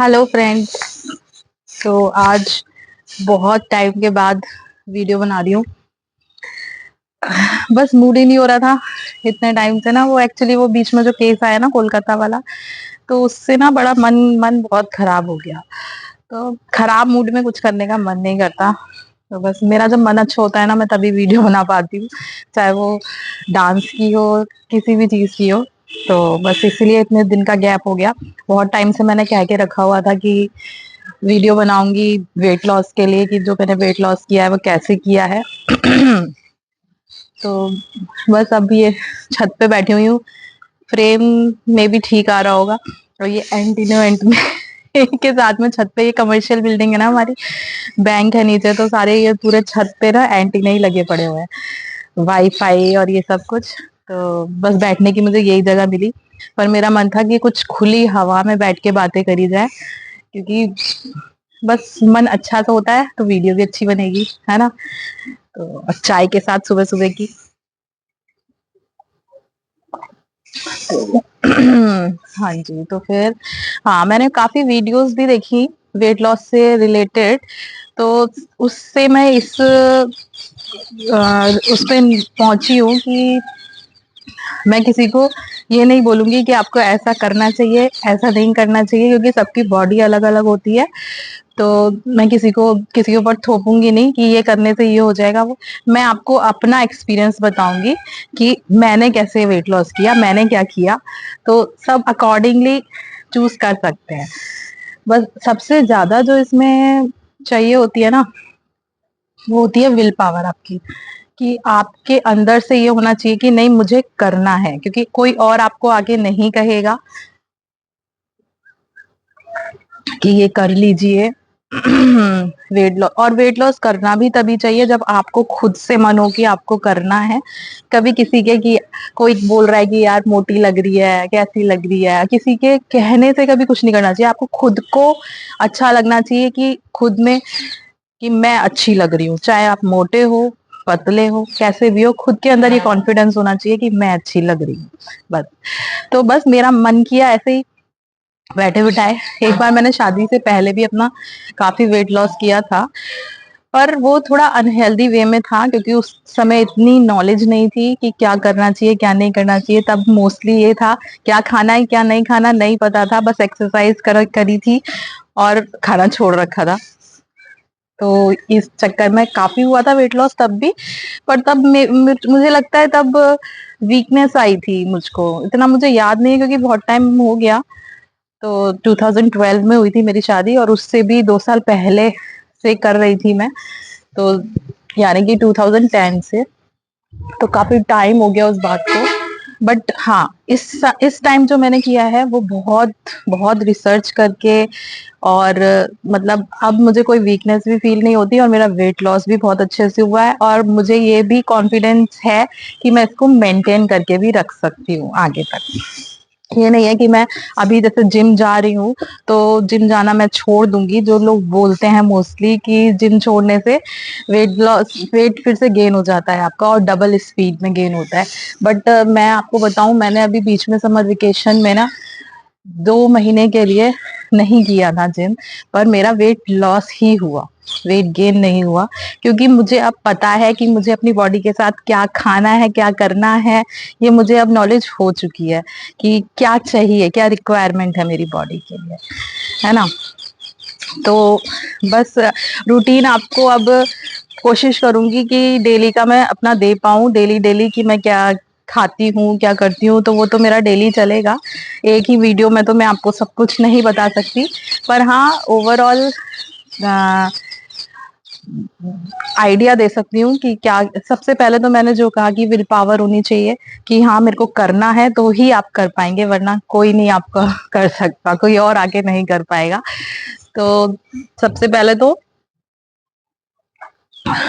Hello friends. तो आज बहुत टाइम के बाद वीडियो बना रही हूँ। बस मूड ही नहीं हो रहा था इतने टाइम से ना। वो एक्चुअली वो बीच में जो केस आया ना कोलकाता वाला, तो उससे ना बड़ा मन मन बहुत खराब हो गया। तो खराब मूड में कुछ करने का मन नहीं करता। तो बस मेरा जब मन अच्छा होता है ना, मैं तभी वीडियो बना पाती हूँ, चाहे वो डांस की हो, किसी भी चीज की हो। तो बस इसलिए इतने दिन का गैप हो गया। बहुत टाइम से मैंने कह के रखा हुआ था कि वीडियो बनाऊंगी वेट लॉस के लिए, कि जो मैंने वेट लॉस किया है वो कैसे किया है। तो बस अब ये छत पे बैठी हुई हूँ। फ्रेम में भी ठीक आ रहा होगा। और ये एंटीनो एंटीनो के साथ में छत पे, ये कमर्शियल बिल्डिंग है ना हमारी, बैंक है नीचे, तो सारे ये पूरे छत पे ना एंटीने ही लगे पड़े हुए हैं, वाईफाई और ये सब कुछ। तो बस बैठने की मुझे यही जगह मिली। पर मेरा मन था कि कुछ खुली हवा में बैठ के बातें करी जाए, क्योंकि बस मन अच्छा सा होता है तो वीडियो भी अच्छी बनेगी, है ना। तो चाय के साथ सुबह सुबह की। हाँ जी। तो फिर हाँ, मैंने काफी वीडियोस भी देखी वेट लॉस से रिलेटेड। तो उससे मैं उस पे पहुंची हूँ कि मैं किसी को ये नहीं बोलूंगी कि आपको ऐसा करना चाहिए, ऐसा नहीं करना चाहिए, क्योंकि सबकी बॉडी अलग अलग होती है। तो मैं किसी के ऊपर थोपूंगी नहीं कि ये करने से ये हो जाएगा वो। मैं आपको अपना एक्सपीरियंस बताऊंगी कि मैंने कैसे वेट लॉस किया, मैंने क्या किया। तो सब अकॉर्डिंगली चूज कर सकते हैं। बस सबसे ज्यादा जो इसमें चाहिए होती है ना, वो होती है विल पावर आपकी, कि आपके अंदर से ये होना चाहिए कि नहीं, मुझे करना है, क्योंकि कोई और आपको आगे नहीं कहेगा कि ये कर लीजिए। वेट लॉस, और वेट लॉस करना भी तभी चाहिए जब आपको खुद से मन हो कि आपको करना है। कभी किसी के कि कोई बोल रहा है कि यार मोटी लग रही है, कैसी लग रही है, किसी के कहने से कभी कुछ नहीं करना चाहिए। आपको खुद को अच्छा लगना चाहिए कि खुद में, कि मैं अच्छी लग रही हूँ, चाहे आप मोटे हो, पतले हो, कैसे भी हो, खुद के अंदर ये कॉन्फिडेंस होना चाहिए कि मैं अच्छी लग रही हूँ। बस। तो बस मेरा मन किया ऐसे ही बैठे बिठाए। एक बार मैंने शादी से पहले भी अपना काफी वेट लॉस किया था, पर वो थोड़ा अनहेल्दी वे में था, क्योंकि उस समय इतनी नॉलेज नहीं थी कि क्या करना चाहिए क्या नहीं करना चाहिए। तब मोस्टली ये था क्या खाना है क्या नहीं खाना नहीं पता था, बस एक्सरसाइज करी थी और खाना छोड़ रखा था। तो इस चक्कर में काफी हुआ था वेट लॉस तब भी। पर तब मुझे लगता है तब वीकनेस आई थी मुझको, इतना मुझे याद नहीं है क्योंकि बहुत टाइम हो गया। तो 2012 में हुई थी मेरी शादी, और उससे भी 2 साल पहले से कर रही थी मैं। तो यानी कि 2010 से, तो काफी टाइम हो गया उस बात को। बट हाँ, इस टाइम जो मैंने किया है वो बहुत बहुत रिसर्च करके, और मतलब अब मुझे कोई वीकनेस भी फील नहीं होती, और मेरा वेट लॉस भी बहुत अच्छे से हुआ है, और मुझे ये भी कॉन्फिडेंस है कि मैं इसको मेंटेन करके भी रख सकती हूँ आगे तक। ये नहीं है कि मैं अभी जैसे जिम जा रही हूँ तो जिम जाना मैं छोड़ दूंगी। जो लोग बोलते हैं मोस्टली कि जिम छोड़ने से वेट फिर से गेन हो जाता है आपका, और डबल स्पीड में गेन होता है। बट मैं आपको बताऊं, मैंने अभी बीच में समर वेकेशन में ना 2 महीने के लिए नहीं किया था जिम, पर मेरा वेट लॉस ही हुआ, वेट गेन नहीं हुआ। क्योंकि मुझे अब पता है कि मुझे अपनी बॉडी के साथ क्या खाना है क्या करना है। ये मुझे अब नॉलेज हो चुकी है कि क्या चाहिए, क्या रिक्वायरमेंट है मेरी बॉडी के लिए, है ना। तो बस रूटीन आपको अब कोशिश करूंगी कि डेली का मैं अपना दे पाऊं, डेली डेली कि मैं क्या खाती हूँ क्या करती हूँ, तो वो तो मेरा डेली चलेगा। एक ही वीडियो में तो मैं आपको सब कुछ नहीं बता सकती। पर हाँ, ओवरऑल आइडिया दे सकती हूँ कि क्या। सबसे पहले तो मैंने जो कहा कि विल पावर होनी चाहिए, कि हाँ मेरे को करना है तो ही आप कर पाएंगे, वरना कोई नहीं आपका कर सकता, कोई और आगे नहीं कर पाएगा। तो सबसे पहले तो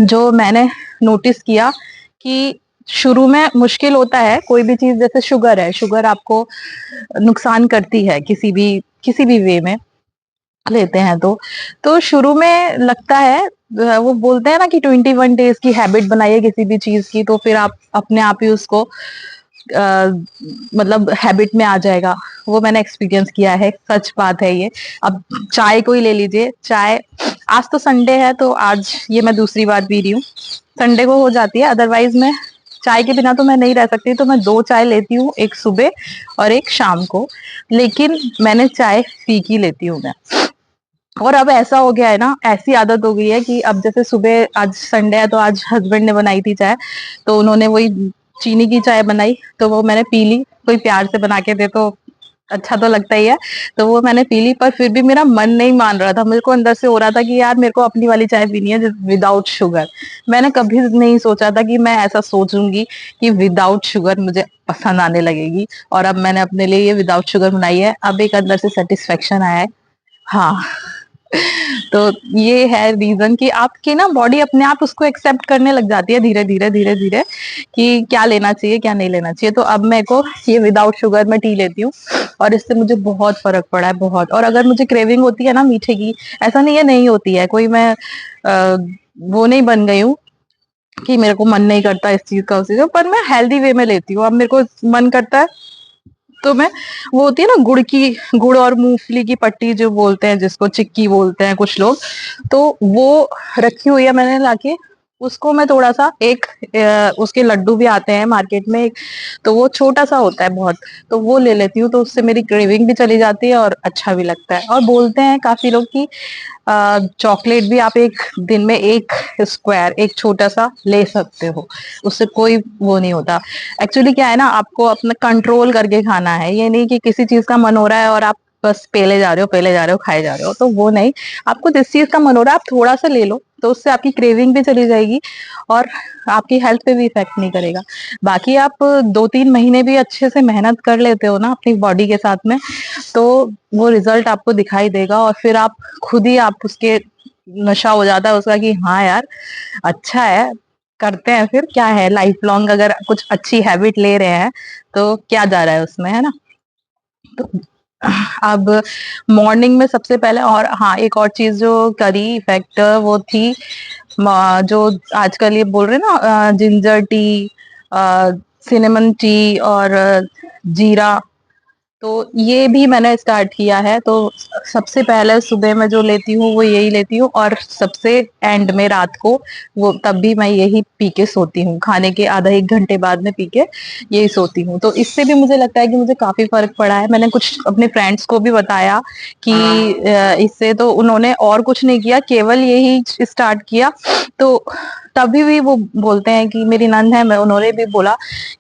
जो मैंने नोटिस किया कि शुरू में मुश्किल होता है कोई भी चीज, जैसे शुगर है, शुगर आपको नुकसान करती है किसी भी वे में लेते हैं तो शुरू में लगता है, वो बोलते हैं ना कि 21 डेज की हैबिट बनाइए किसी भी चीज की, तो फिर आप अपने आप ही उसको मतलब हैबिट में आ जाएगा। वो मैंने एक्सपीरियंस किया है, सच बात है ये। अब चाय को ही ले लीजिए, चाय आज तो संडे है तो आज ये मैं दूसरी बार पी रही हूँ। संडे को हो जाती है, अदरवाइज मैं चाय के बिना तो मैं नहीं रह सकती, तो मैं 2 चाय लेती हूँ, एक सुबह और एक शाम को। लेकिन मैंने चाय फीकी लेती हूँ मैं। और अब ऐसा हो गया है ना, ऐसी आदत हो गई है कि अब जैसे सुबह, आज संडे है तो आज हस्बैंड ने बनाई थी चाय, तो उन्होंने वही चीनी की चाय बनाई, तो वो मैंने पी ली। कोई प्यार से बना के दे तो अच्छा तो लगता ही है, तो वो मैंने पी ली। पर फिर भी मेरा मन नहीं मान रहा था, मेरे को अंदर से हो रहा था कि यार मेरे को अपनी वाली चाय पीनी है विदाउट शुगर। मैंने कभी नहीं सोचा था कि मैं ऐसा सोचूंगी कि विदाउट शुगर मुझे पसंद आने लगेगी। और अब मैंने अपने लिए ये विदाउट शुगर बनाई है, अब एक अंदर से सेटिस्फेक्शन आया है। हाँ। तो ये है रीजन कि आपकी ना बॉडी अपने आप उसको एक्सेप्ट करने लग जाती है धीरे धीरे धीरे धीरे, कि क्या लेना चाहिए क्या नहीं लेना चाहिए। तो अब मेरे को ये विदाउट शुगर मैं टी लेती हूँ, और इससे मुझे बहुत फर्क पड़ा है, बहुत। और अगर मुझे क्रेविंग होती है ना मीठे की, ऐसा नहीं है नहीं होती है, कोई मैं वो नहीं बन गई हूँ कि मेरे को मन नहीं करता इस चीज का उस चीज का, पर मैं हेल्दी वे में लेती हूँ। अब मेरे को मन करता है तो मैं, वो होती है ना गुड़ और मूंगफली की पट्टी जो बोलते हैं, जिसको चिक्की बोलते हैं कुछ लोग, तो वो रखी हुई है मैंने लाके। उसको मैं थोड़ा सा एक उसके लड्डू भी आते हैं मार्केट में एक, तो वो छोटा सा होता है बहुत, तो वो ले लेती हूँ, तो उससे मेरी क्रेविंग भी चली जाती है और अच्छा भी लगता है। और बोलते हैं काफी लोग कि चॉकलेट भी आप एक दिन में एक स्क्वायर, एक छोटा सा ले सकते हो, उससे कोई वो नहीं होता। एक्चुअली क्या है ना, आपको अपना कंट्रोल करके खाना है, ये नहीं कि किसी चीज का मन हो रहा है और आप बस पेले जा रहे हो पेले जा रहे हो खाए जा रहे हो, तो वो नहीं। आपको जिस चीज का मन हो रहा है आप थोड़ा सा ले लो, तो उससे आपकी क्रेविंग भी चली जाएगी और आपकी हेल्थ पे भी इफेक्ट नहीं करेगा। बाकी आप 2-3 महीने भी अच्छे से मेहनत कर लेते हो ना अपनी बॉडी के साथ में, तो वो रिजल्ट आपको दिखाई देगा, और फिर आप खुद ही आप उसके नशा हो जाता है उसका कि हाँ यार अच्छा है, करते हैं, फिर क्या है, लाइफ लॉन्ग अगर कुछ अच्छी हैबिट ले रहे हैं तो क्या जा रहा है उसमें, है ना। तो अब मॉर्निंग में सबसे पहले, और हाँ एक और चीज जो करी इफेक्ट वो थी, जो आजकल ये बोल रहे हैं ना जिंजर टी, सिनेमन टी और जीरा, तो ये भी मैंने स्टार्ट किया है। तो सबसे पहले सुबह में जो लेती हूँ वो यही लेती हूँ, और सबसे एंड में रात को, वो तब भी मैं यही पी के सोती हूँ, खाने के आधा 1 घंटे बाद में पी के यही सोती हूँ। तो इससे भी मुझे लगता है कि मुझे काफी फर्क पड़ा है। मैंने कुछ अपने फ्रेंड्स को भी बताया कि इससे, तो उन्होंने और कुछ नहीं किया, केवल यही स्टार्ट किया। तो तभी भी वो बोलते हैं कि, मेरी नंद है, मैं उन्होंने भी बोला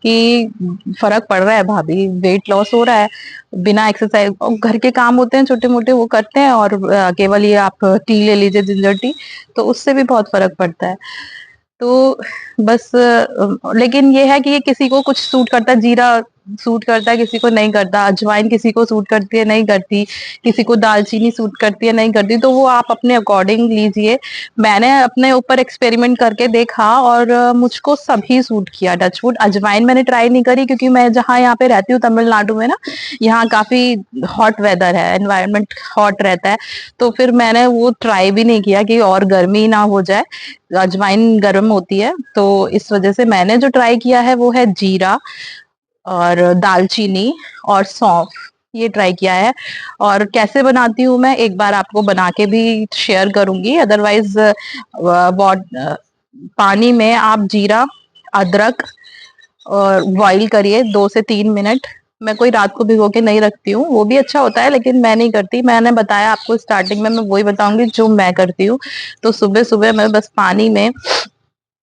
कि फर्क पड़ रहा है भाभी, वेट लॉस हो रहा है, बिना एक्सरसाइज, घर के काम होते हैं छोटे मोटे वो करते हैं, और केवल ये आप टी ले लीजिए जिंजर टी, तो उससे भी बहुत फर्क पड़ता है। तो बस लेकिन ये है कि ये किसी को कुछ सूट करता है, जीरा सूट करता है, किसी को नहीं करता, अजवाइन किसी को सूट करती है नहीं करती, किसी को दालचीनी सूट करती है नहीं करती, तो वो आप अपने अकॉर्डिंग लीजिए। मैंने अपने ऊपर एक्सपेरिमेंट करके देखा और मुझको सभी सूट किया, टचवुड। अजवाइन मैंने ट्राई नहीं करी, क्योंकि मैं जहाँ यहाँ पे रहती हूँ तमिलनाडु में ना, यहाँ काफी हॉट वेदर है, एनवायरनमेंट हॉट रहता है, तो फिर मैंने वो ट्राई भी नहीं किया कि और गर्मी ना हो जाए, अजवाइन गर्म होती है, तो इस वजह से मैंने जो ट्राई किया है वो है जीरा और दालचीनी और सौंफ, ये ट्राई किया है। और कैसे बनाती हूँ मैं, एक बार आपको बना के भी शेयर करूंगी, अदरवाइज पानी में आप जीरा, अदरक और बॉईल करिए 2 से 3 मिनट। मैं कोई रात को भिगो के नहीं रखती हूँ, वो भी अच्छा होता है, लेकिन मैं नहीं करती। मैंने बताया आपको स्टार्टिंग में, मैं वही बताऊंगी जो मैं करती हूँ। तो सुबह सुबह मैं बस पानी में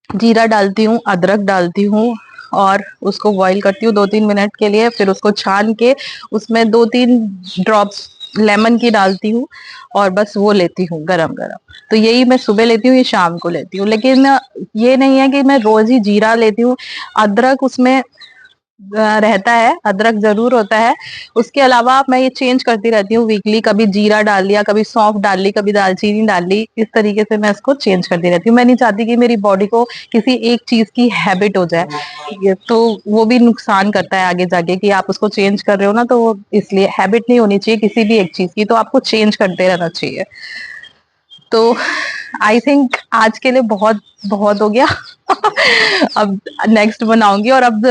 जीरा डालती हूँ, अदरक डालती हूँ, और उसको बॉईल करती हूँ 2-3 मिनट के लिए, फिर उसको छान के उसमें 2-3 ड्रॉप्स लेमन की डालती हूँ, और बस वो लेती हूँ गरम गरम। तो यही मैं सुबह लेती हूँ, ये शाम को लेती हूँ, लेकिन ये नहीं है कि मैं रोज ही जीरा लेती हूँ। अदरक उसमें रहता है, अदरक जरूर होता है। उसके अलावा मैं ये चेंज करती रहती हूँ वीकली, कभी जीरा डाल लिया, कभी सौंफ डाल ली, कभी दालचीनी डाल ली, इस तरीके से मैं इसको चेंज करती रहती हूँ। मैं नहीं चाहती कि मेरी बॉडी को किसी एक चीज की हैबिट हो जाए, तो वो भी नुकसान करता है आगे जाके, कि आप उसको चेंज कर रहे हो ना, तो वो इसलिए हैबिट नहीं होनी चाहिए किसी भी एक चीज की, तो आपको चेंज करते रहना चाहिए। तो आई थिंक आज के लिए बहुत बहुत हो गया। अब नेक्स्ट बनाऊंगी, और अब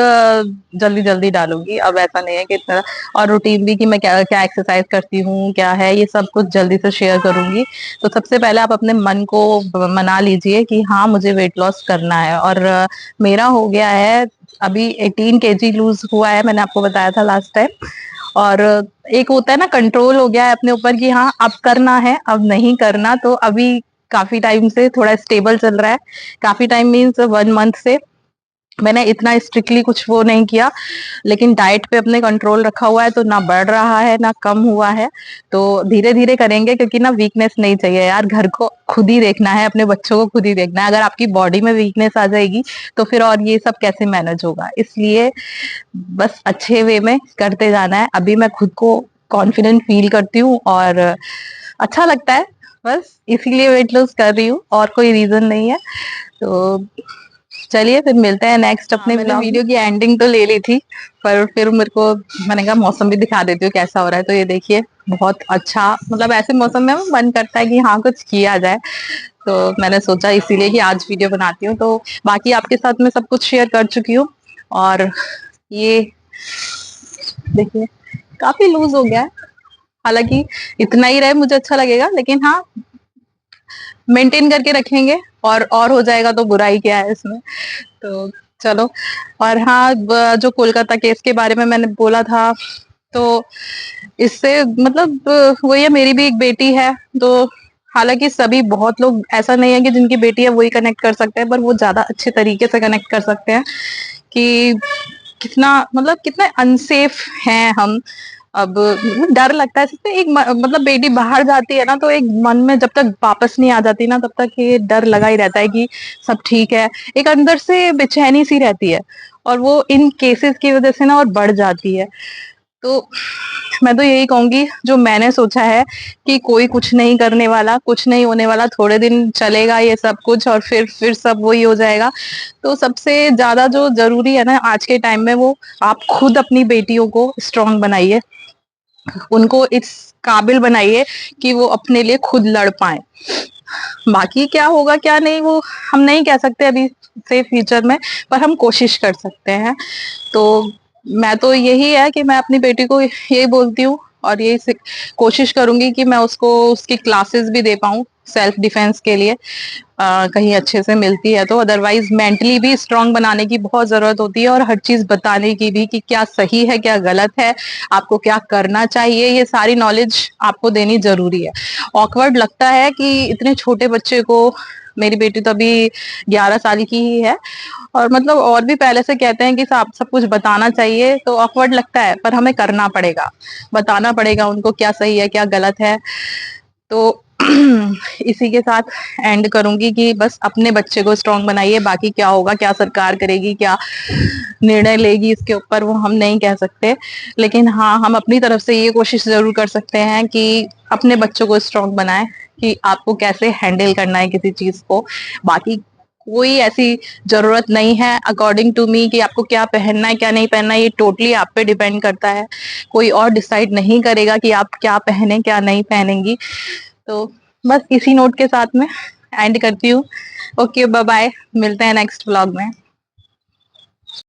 जल्दी जल्दी डालूंगी। अब ऐसा नहीं है कि इतना, और रूटीन भी कि मैं क्या क्या एक्सरसाइज करती हूँ, क्या है, ये सब कुछ जल्दी से शेयर करूंगी। तो सबसे पहले आप अपने मन को मना लीजिए कि हाँ मुझे वेट लॉस करना है। और मेरा हो गया है अभी 18 kg लूज हुआ है, मैंने आपको बताया था लास्ट टाइम। और एक होता है ना, कंट्रोल हो गया है अपने ऊपर कि हाँ अब करना है, अब नहीं करना। तो अभी काफी टाइम से थोड़ा स्टेबल चल रहा है। काफी टाइम मीन्स 1 मंथ से मैंने इतना स्ट्रिक्टली कुछ वो नहीं किया, लेकिन डाइट पे अपने कंट्रोल रखा हुआ है, तो ना बढ़ रहा है ना कम हुआ है। तो धीरे धीरे करेंगे, क्योंकि ना वीकनेस नहीं चाहिए यार, घर को खुद ही देखना है, अपने बच्चों को खुद ही देखना है। अगर आपकी बॉडी में वीकनेस आ जाएगी तो फिर और ये सब कैसे मैनेज होगा। इसलिए बस अच्छे वे में करते जाना है। अभी मैं खुद को कॉन्फिडेंट फील करती हूँ और अच्छा लगता है, बस इसीलिए वेट लॉस कर रही हूँ, और कोई रीजन नहीं है। तो चलिए फिर मिलते हैं नेक्स्ट अपने मैंने वीडियो की एंडिंग तो ले ली थी, पर फिर मेरे को मैंने कहा मौसम भी दिखा देती हूँ कैसा हो रहा है। तो ये देखिए बहुत अच्छा, मतलब ऐसे मौसम में मन करता है कि हाँ कुछ किया जाए। तो मैंने सोचा इसीलिए कि आज वीडियो बनाती हूँ। तो बाकी आपके साथ मैं सब कुछ शेयर कर चुकी हूँ। और ये देखिए काफी लूज हो गया है, हालांकि इतना ही रहे मुझे अच्छा लगेगा, लेकिन हाँ मेंटेन करके रखेंगे, और हो जाएगा तो बुराई क्या है इसमें। तो चलो। और हाँ जो कोलकाता केस के बारे में मैंने बोला था, तो इससे मतलब वही है, मेरी भी एक बेटी है। तो हालांकि सभी बहुत लोग, ऐसा नहीं है कि जिनकी बेटी है वही कनेक्ट कर सकते हैं, पर वो ज्यादा अच्छे तरीके से कनेक्ट कर सकते हैं कि कितना मतलब कितना अनसेफ हैं हम। अब डर लगता है इससे, एक मतलब बेटी बाहर जाती है ना, तो एक मन में जब तक वापस नहीं आ जाती ना, तब तक ये डर लगा ही रहता है कि सब ठीक है। एक अंदर से बेचैनी सी रहती है, और वो इन केसेस की वजह से ना और बढ़ जाती है। तो मैं तो यही कहूंगी, जो मैंने सोचा है कि कोई कुछ नहीं करने वाला, कुछ नहीं होने वाला, थोड़े दिन चलेगा ये सब कुछ और फिर सब वही हो जाएगा। तो सबसे ज्यादा जो जरूरी है ना आज के टाइम में, वो आप खुद अपनी बेटियों को स्ट्रांग बनाइए, उनको इस काबिल बनाइए कि वो अपने लिए खुद लड़ पाए। बाकी क्या होगा क्या नहीं, वो हम नहीं कह सकते अभी से फ्यूचर में, पर हम कोशिश कर सकते हैं। तो मैं तो यही है कि मैं अपनी बेटी को यही बोलती हूँ, और यही कोशिश करूंगी कि मैं उसको उसकी क्लासेस भी दे पाऊँ सेल्फ डिफेंस के लिए, कहीं अच्छे से मिलती है तो। अदरवाइज मेंटली भी स्ट्रांग बनाने की बहुत जरूरत होती है, और हर चीज बताने की भी कि क्या सही है क्या गलत है, आपको क्या करना चाहिए, ये सारी नॉलेज आपको देनी जरूरी है। ऑकवर्ड लगता है कि इतने छोटे बच्चे को, मेरी बेटी तो अभी 11 साल की ही है, और मतलब और भी पहले से कहते हैं कि सब कुछ बताना चाहिए, तो ऑकवर्ड लगता है, पर हमें करना पड़ेगा, बताना पड़ेगा उनको क्या सही है क्या गलत है। तो इसी के साथ एंड करूंगी कि बस अपने बच्चे को स्ट्रांग बनाइए। बाकी क्या होगा, क्या सरकार करेगी, क्या निर्णय लेगी, इसके ऊपर वो हम नहीं कह सकते। लेकिन हाँ हम अपनी तरफ से ये कोशिश जरूर कर सकते हैं कि अपने बच्चों को स्ट्रांग बनाएं, कि आपको कैसे हैंडल करना है किसी चीज को। बाकी कोई ऐसी जरूरत नहीं है अकॉर्डिंग टू मी कि आपको क्या पहनना है क्या नहीं पहनना है, ये टोटली आप पे डिपेंड करता है। कोई और डिसाइड नहीं करेगा कि आप क्या पहने क्या नहीं पहनेंगी। तो बस इसी नोट के साथ में एंड करती हूँ। ओके बाय बाय, मिलते हैं नेक्स्ट व्लॉग में।